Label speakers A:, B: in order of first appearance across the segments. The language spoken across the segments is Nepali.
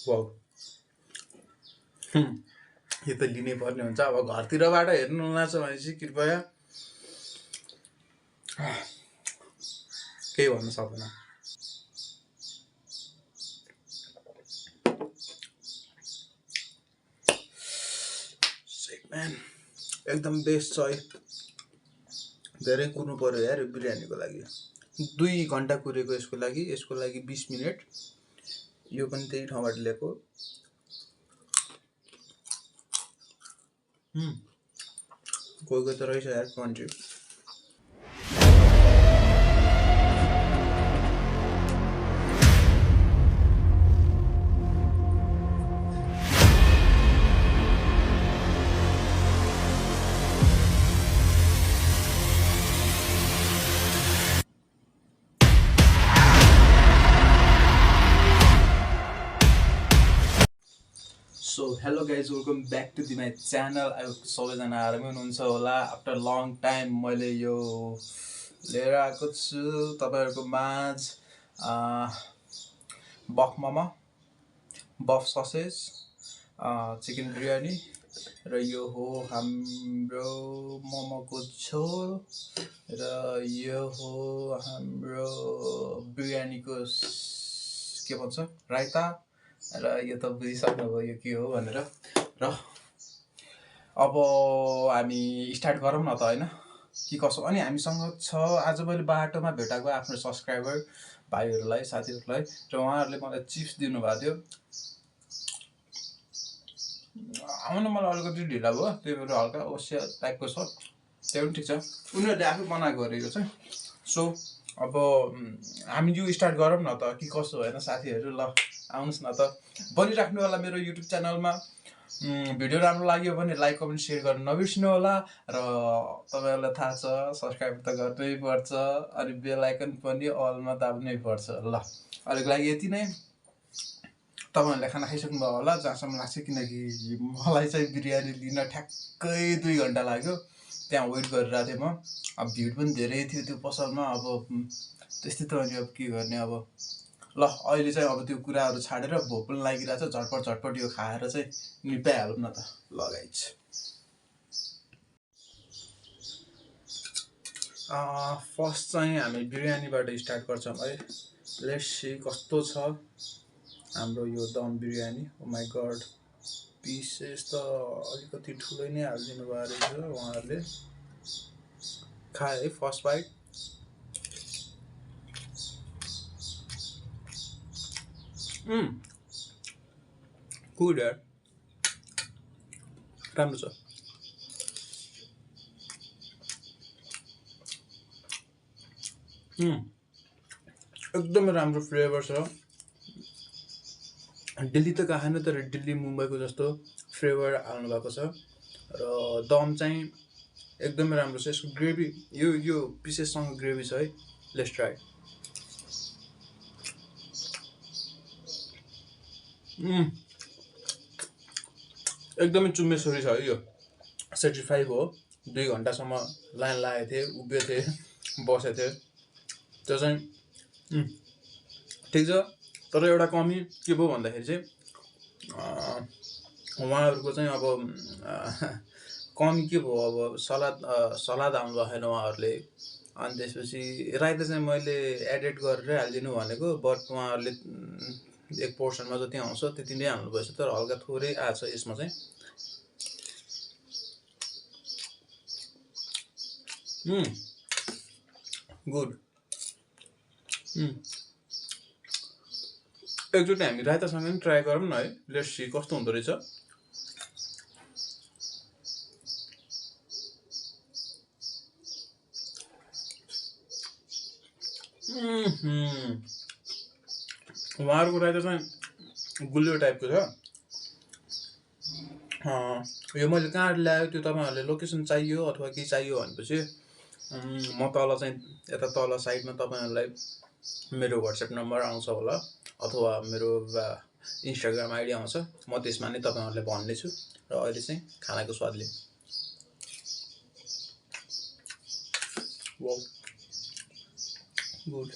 A: वाउ यो त लिनै पर्ने हुन्छ। अब घरतिरबाट हेर्नु नआछ भने चाहिँ कृपया केही भन्न सक्दैन। म्यान एकदम बेस्ट छ है। धेरै कुर्नु पर्यो यार यो बिरयानीको लागि। 2 घन्टा कुरेको यसको लागि 20 मिनट। यो पनि त्यही ठाउँबाट ल्याएको। कोही त रहेछ यार crunchy. So hello guys, welcome back to my channel. I hope सबैजना आरामै हुनुहुन्छ होला। आफ्टर लङ टाइम मैले यो लिएर आएको छु तपाईँहरूको माझ बफ मोमो, बफ ससेज, चिकन बिरयानी र यो हो हाम्रो मोमोको झोल र यो हो हाम्रो बिरयानीको के भन्छ राइता र यो त बुझिसक्नुभयो यो के हो भनेर। र अब हामी स्टार्ट गरौँ न त होइन कि कसो। अनि हामीसँग छ आज मैले बाटोमा भेटाएको आफ्नो सब्सक्राइबर भाइहरूलाई, साथीहरूलाई, र उहाँहरूले मलाई चिप्स दिनुभएको थियो। आउनु मलाई अलिकति ढिला भयो, त्यही भएर हल्का ओसिया टाइपको छ, त्यो पनि ठिक छ। उनीहरूले आफै बनाएको गरेको चाहिँ। सो अब हामी यो स्टार्ट गरौँ न त कि कसो होइन साथीहरू। ल आउनुहोस् न त। बनिराख्नु होला मेरो युट्युब च्यानलमा। भिडियो राम्रो लाग्यो भने लाइक कमेन्ट सेयर गर्न नबिर्सिनु होला। र तपाईँहरूलाई थाहा छ सब्सक्राइब त गर्नै पर्छ, अनि बेल आइकन पनि अलमा दाब्नै पर्छ। ल अहिलेको लागि यति नै। तपाईँहरूले खाना खाइसक्नुभयो होला जहाँसम्म लाग्छ, किनकि मलाई चाहिँ बिरयानी लिन ठ्याक्कै 2 घन्टा लाग्यो। त्यहाँ वेट गरिरहेको थिएँ म। अब भिड पनि धेरै थियो त्यो पसलमा। अब त्यस्तै त अनि अब के गर्ने अब। ल अहिले चाहिँ अब त्यो कुराहरू छाडेर भोक पनि लागिरहेछ, झटपट यो खाएर चाहिँ निपाइहालौँ न त। ल गाइज, फर्स्ट चाहिँ हामी बिरयानीबाट स्टार्ट गर्छौँ है। लेट्स सी कस्तो छ हाम्रो यो दम बिरयानी। ओ माई गड, पिसेस त अलिकति ठुलै नै हालिदिनु भएको रहेछ उहाँहरूले। खाए है फर्स्ट बाइट। गुड यार, राम्रो छ। एकदमै राम्रो फ्लेभर छ। दिल्ली त खाएन तर दिल्ली मुम्बईको जस्तो फ्लेभर हाल्नु भएको छ। र दम चाहिँ एकदमै राम्रो छ। यसको ग्रेभी यो पिसेससँग ग्रेभी छ है। Let's try. एकदमै चुम्मेश्वरी छ है यो। सेटिस्फाई भयो। 2 घन्टासम्म लाइन लागेको थिएँ, उभिएको थिएँ, बसेको थिएँ। त्यो चाहिँ ठिक छ। तर एउटा कमी के भयो भन्दाखेरि चाहिँ उहाँहरूको चाहिँ अब कमी के भयो, अब सलाद हाल्नु भएन उहाँहरूले। अनि त्यसपछि राइता चाहिँ मैले एडिट गरेर हालिदिनु भनेको, बट उहाँहरूले एक पोर्सनमा जति आउँछ त्यति नै हाल्नुभएछ। तर हल्का थोरै आएछ यसमा चाहिँ। गुड। एकचोटि हामी राइतासँग पनि ट्राई गरौँ न है। लेट्स सी कस्तो हुँदो रहेछ। उहाँहरूको राइता चाहिँ गुलियो टाइपको छ। यो मैले कहाँ ल्यायो त्यो तपाईँहरूले लोकेसन चाहियो अथवा के चाहियो भनेपछि म तल चाहिँ यता तल साइडमा तपाईँहरूलाई मेरो वाट्सएप नम्बर आउँछ होला, अथवा मेरो इन्स्टाग्राम आइडी आउँछ। म त्यसमा नै तपाईँहरूलाई भन्नेछु। र अहिले चाहिँ खानाको स्वाद लिउँ। Wow, good.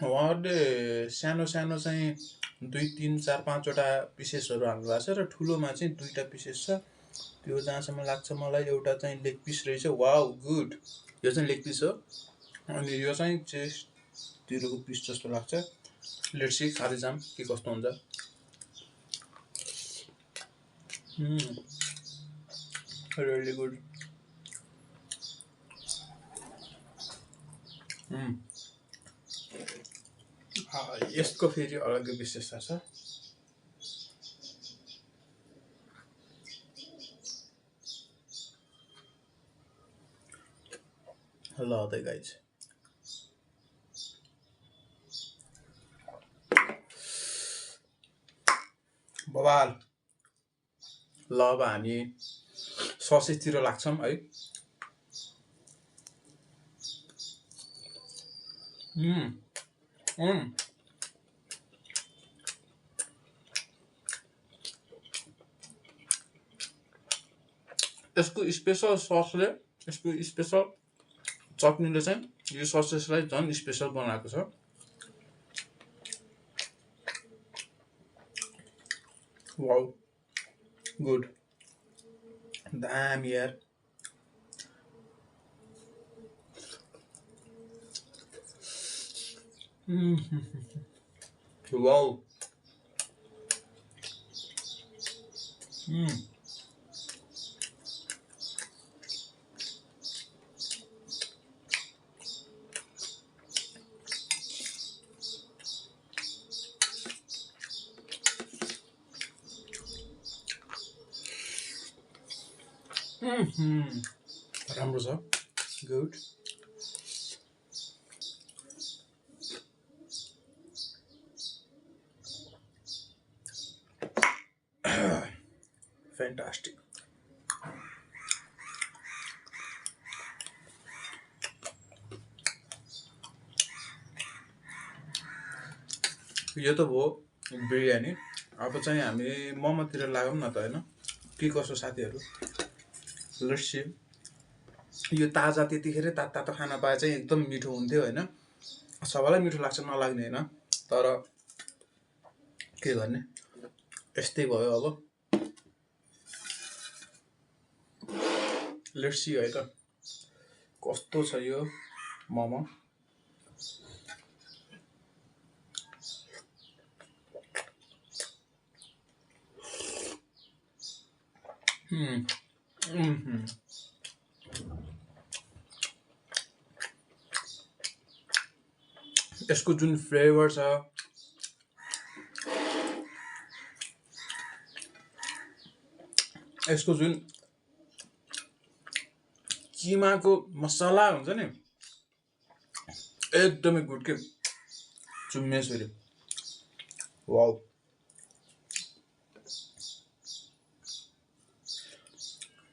A: उहाँहरूले सानो सानो चाहिँ 2 3 4 5 वटा पिसेसहरू हाल्नु भएको छ र ठुलोमा चाहिँ 2टा पिसेस छ। त्यो जहाँसम्म लाग्छ मलाई एउटा चाहिँ लेग पिस रहेछ। वाउ गुड, यो चाहिँ लेग पिस हो अनि यो चाहिँ चेस्टतिरको पिस जस्तो लाग्छ। लेट्स सी खाँदै जाम के कस्तो हुन्छ। Really good. यसको फेरि अलग्गै विशेषता छ। ल त गाइज, बबाल। ल अब हामी ससेजतिर लाग्छौँ है। यसको स्पेसल ससले, यसको स्पेसल चटनीले चाहिँ यो ससेजलाई झन् स्पेसल बनाएको छ। वाउ गुड, दामी यार। वाउ राम्रो छ, गुड। फ्यान्टास्टिक। यो त भयो बिरयानी। अब चाहिँ हामी मोमोतिर लागौँ न त होइन, के कसो साथीहरू। Let's see. यो ताजा त्यतिखेरै तातो खाना पाए चाहिँ एकदम मिठो हुन्थ्यो होइन। सबैलाई मिठो लाग्छ नलाग्ने होइन, तर के गर्ने, यस्तै भयो अब। लेट्स सी है त कस्तो छ यो मोमो। यसको जुन फ्लेभर छ, यसको जुन किमाको मसला हुन्छ नि एकदमै गुड के चुम्मेश्वरी। वाउ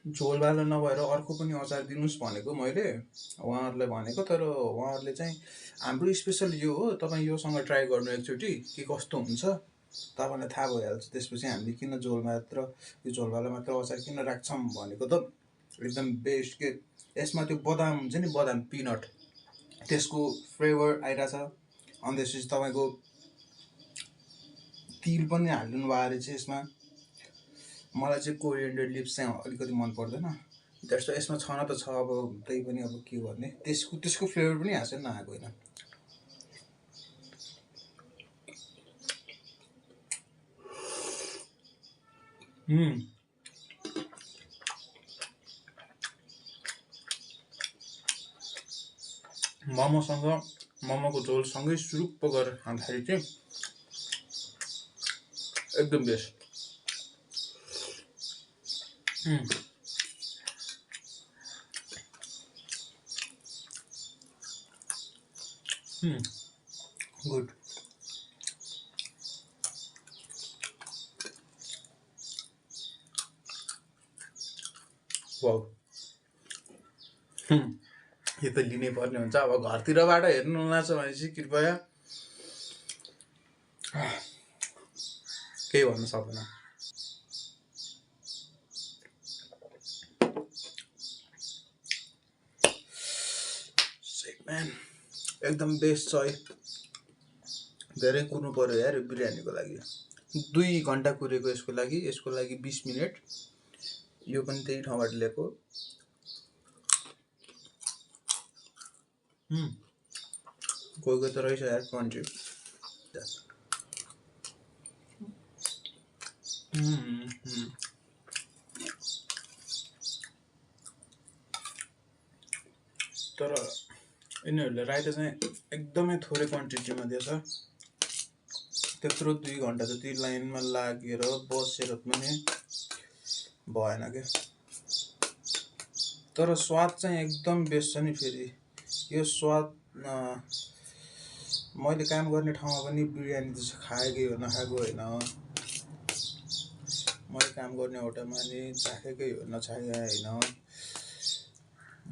A: झोलवाला नभएर अर्को पनि अचार दिनुहोस् भनेको मैले उहाँहरूलाई भनेको, तर उहाँहरूले चाहिँ हाम्रो स्पेसल यो हो, तपाईँ योसँग ट्राई गर्नु एकचोटि के कस्तो हुन्छ तपाईँलाई थाहा भइहाल्छ। त्यसपछि हामीले किन झोल मात्र, यो झोलवाला मात्र अचार किन राख्छौँ भनेको त एकदम बेस्ट के। यसमा त्यो बदाम हुन्छ नि, बदाम पिनट, त्यसको फ्लेभर आइरहेछ। अनि त्यसपछि तपाईँको तिल पनि हालिदिनु भएको रहेछ यसमा। मलाई चाहिँ कोरिएन्डर लिप्स चाहिँ अलिकति मन पर्दैन, त्यस्तो यसमा छन त छ, अब त्यही पनि अब के गर्ने, त्यसको फ्लेभर पनि हाँसेर नआएको होइन। मोमोसँग, मोमोको झोलसँगै सुरुप्प गरेर खाँदाखेरि चाहिँ एकदम बेस्ट। गुड। वाउ यो त लिनै पर्ने हुन्छ। अब घरतिरबाट हेर्नु नआछ भने चाहिँ कृपया केही भन्न सक्दैन। एकदम बेस्ट छ है। धेरै कुर्नु पर्यो यार बिरयानीको लागि 2 घण्टा कुरेको यसको लागि 20 मिनेट यो पनि त्यही ठाउँबाट ल्याएको कोही त रहेछ यार क्रन्ची तर यिनीहरूले राइता चाहिँ एकदमै थोरै क्वान्टिटीमा दिएछ त्यत्रो 2 घण्टा जति लाइनमा लागेर बसेर पनि भएन क्या तर स्वाद चाहिँ एकदम बेस्ट छ नि फेरि यो स्वाद मैले काम गर्ने ठाउँमा पनि बिरयानी चाहिँ खाएकै हो नखाएको होइन मैले काम गर्ने होटलमा नि चाखेकै हो नचाखेकै होइन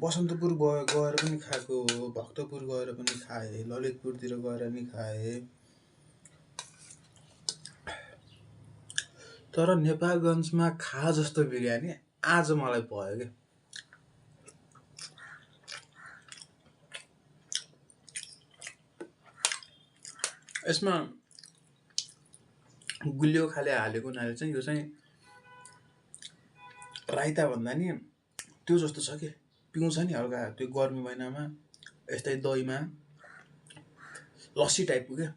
A: बसन्तपुर गएर पनि खाएको हो भक्तपुर गएर पनि खाएँ ललितपुरतिर गएर नि खाएँ तर नेपालगञ्जमा खा जस्तो बिरयानी आज मलाई भयो क्या यसमा गुलियो खाले हालेको हुनाले चाहिँ यो चाहिँ राइता भन्दा नि त्यो जस्तो छ कि पिउँछ नि हल्का त्यो गर्मी महिनामा यस्तै दहीमा लस्सी टाइपको क्या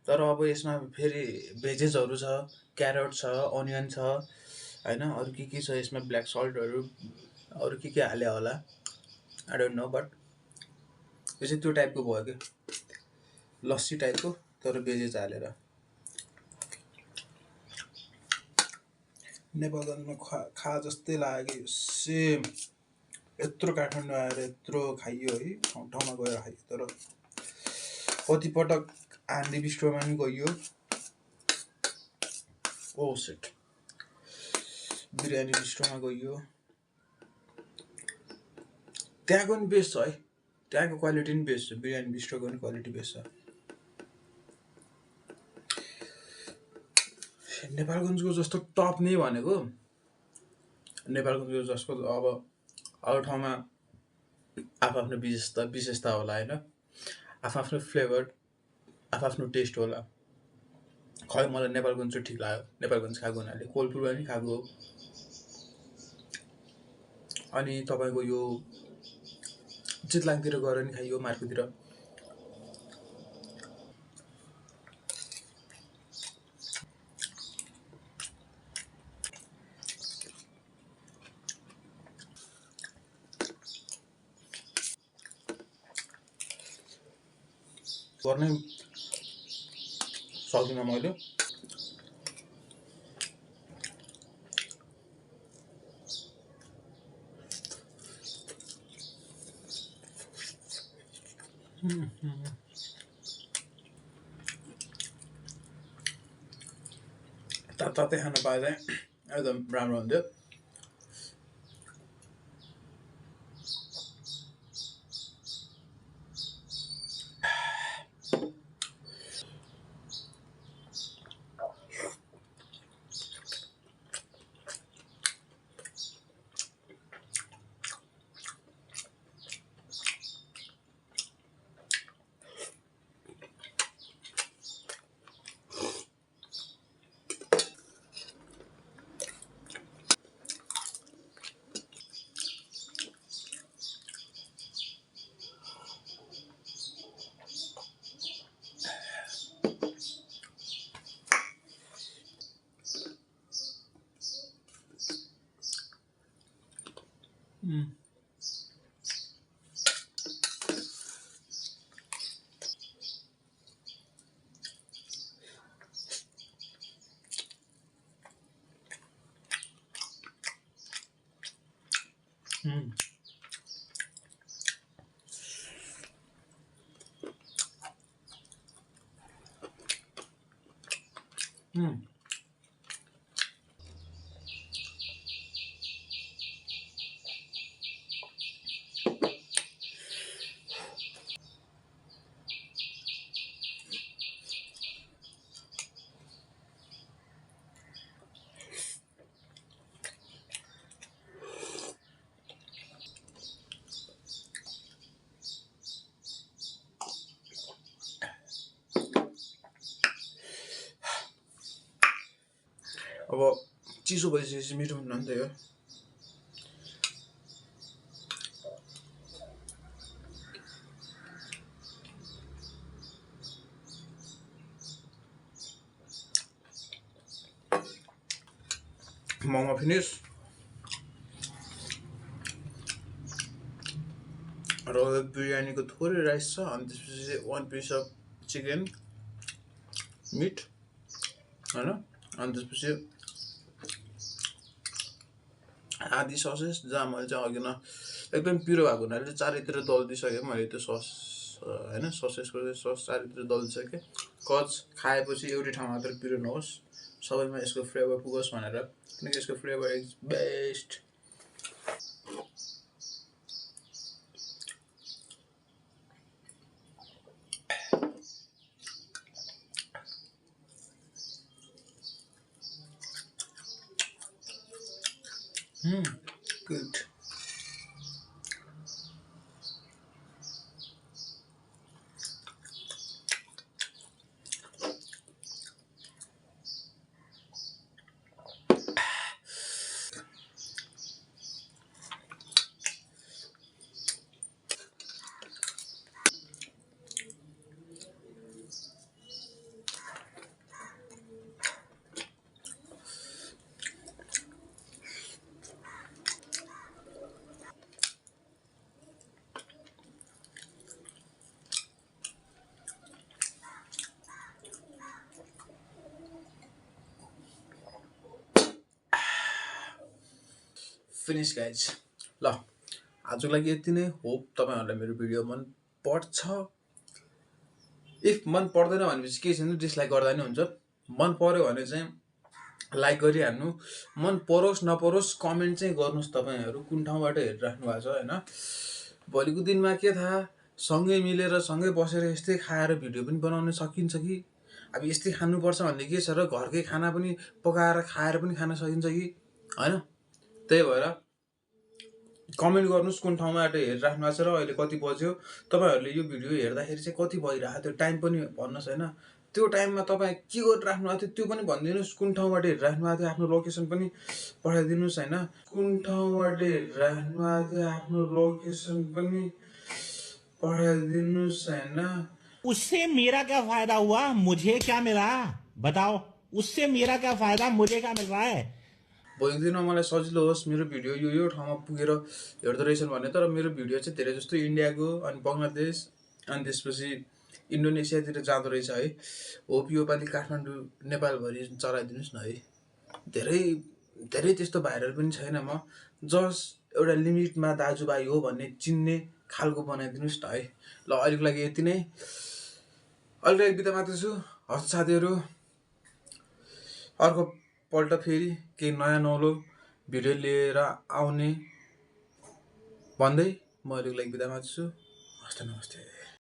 A: तर अब यसमा फेरि भेजेसहरू छ क्यारट छ अनियन छ हैन अरु के छ यसमा ब्ल्याक सल्टहरू अरु के हाले होला आई डोन्ट नो बट यो चाहिँ त्यो टाइपको भयो के लस्सी टाइपको तर भेजेस हालेर नेपालगञ्जमा खा जस्तै लाग्यो सेम यत्रो काठमाडौँ आएर यत्रो खाइयो है ठाउँमा गएर खाइयो तर कतिपटक आन्धी बिस्ट्रोमा पनि गइयो ओ शिट बिरयानी बिस्ट्रोमा गइयो त्यहाँको नि बेस्ट छ है त्यहाँको क्वालिटी नि बेस्ट छ बिरयानी बिस्ट्रोको नि क्वालिटी बेस्ट छ नेपालगञ्जको जस्तो टप नै भनेको नेपालगञ्जको जस्तो अब अरू ठाउँमा आफ्नो विशेषता होला हैन आफ्नो फ्लेभर आफ्नो टेस्ट होला खै मलाई नेपालगञ्ज ठिक लाग्यो नेपालगञ्ज खाएको हुनाले कोलपुरमा पनि खाएको अनि तपाईको यो चितलाङतिर गएर नि खाइयो मार्केटतिर गर्नै सक्दिनँ मैले तातै खान पाए चाहिँ एकदम राम्रो हुन्थ्यो अब चिसो भइसकेपछि मिठो हुन्न नि त यो मोमो फिनिस र बिरयानीको थोरै राइस छ अनि त्यसपछि 1 पिस अफ चिकन मिट हैन अनि त्यसपछि आधी ससेस जहाँ मैले चाहिँ अघि न एकदम पिरो भएको हुनाले चारैतिर दल्दिसकेँ मैले त्यो सस हैन ससेसको सस चारैतिर दल्दिसकेँ कज खाएपछि एउटै ठाउँ मात्र पिरो नहोस् सबैमा यसको फ्लेभर पुगोस् भनेर किनकि यसको flavour is best good finish guys ल आजको लागि यति नै होप तपाईहरुलाई मेरो भिडियो मन पर्छ इफ मन पर्दैन भनेपछि के छैन डिसलाइक गर्दा नि हुन्छ मन पर्यो भने चाहिँ लाइक गरिहाल्नु मन परोस् नपरोस् कमेन्ट चाहिँ गर्नुस् तपाईहरु कुन ठाउँबाट हेरिराख्नु भएको छ हैन भोलिको दिनमा के थाहा सँगै मिलेर सँगै बसेर यस्तै खाएर भिडियो पनि बनाउन सकिन्छ कि अब यस्तै खानु पर्छ भन्ने के छ र घरकै खाना पनि पकाएर खाएर पनि खान सकिन्छ कि हैन त्यही भएर कमेन्ट गर्नुस् कुन ठाउँबाट हेरिराख्नु भएको छ र अहिले कति बज्यो तपाईहरुले यो भिडियो हेर्दाखेरि चाहिँ कति भइराख्यो त्यो टाइम पनि भन्नुस् हैन त्यो टाइममा तपाई के गरिराख्नु भएको थियो त्यो पनि भनिदिनुस् कुन ठाउँबाट हेरिराख्नु भएको थियो आफ्नो लोकेसन पनि पठाइदिनुस् हैन कुन ठाउँबाट हेरिराख्नु भएको थियो आफ्नो लोकेसन पनि पठाइदिनुस् हैन
B: उससे मेरा क्या फायदा हुआ मुझे क्या मिला बताओ उससे मेरा क्या फायदा मुझे क्या मिल रहा है
A: भोलिको दिनमा मलाई सजिलो होस् मेरो भिडियो यो ठाउँमा पुगेर हेर्दो रहेछन् भने तर मेरो भिडियो चाहिँ धेरै जस्तो इन्डियाको अनि बङ्गलादेश अनि त्यसपछि इन्डोनेसियातिर जाँदो रहेछ है होप यो पालि काठमाडौँ नेपालभरि चलाइदिनुस् न है धेरै धेरै त्यस्तो भाइरल पनि छैन म जस्ट एउटा लिमिटमा दाजुभाइ हो भन्ने चिन्ने खालको बनाइदिनुस् न है ल अहिलेको लागि यति नै अहिले बिदा माग्दैछु हस् साथीहरु अर्को पल्ट फेरि केही नयाँ नौलो भिडियो लिएर आउने भन्दै म अहिलेको लागि बिदा माग्छु हस् त नमस्ते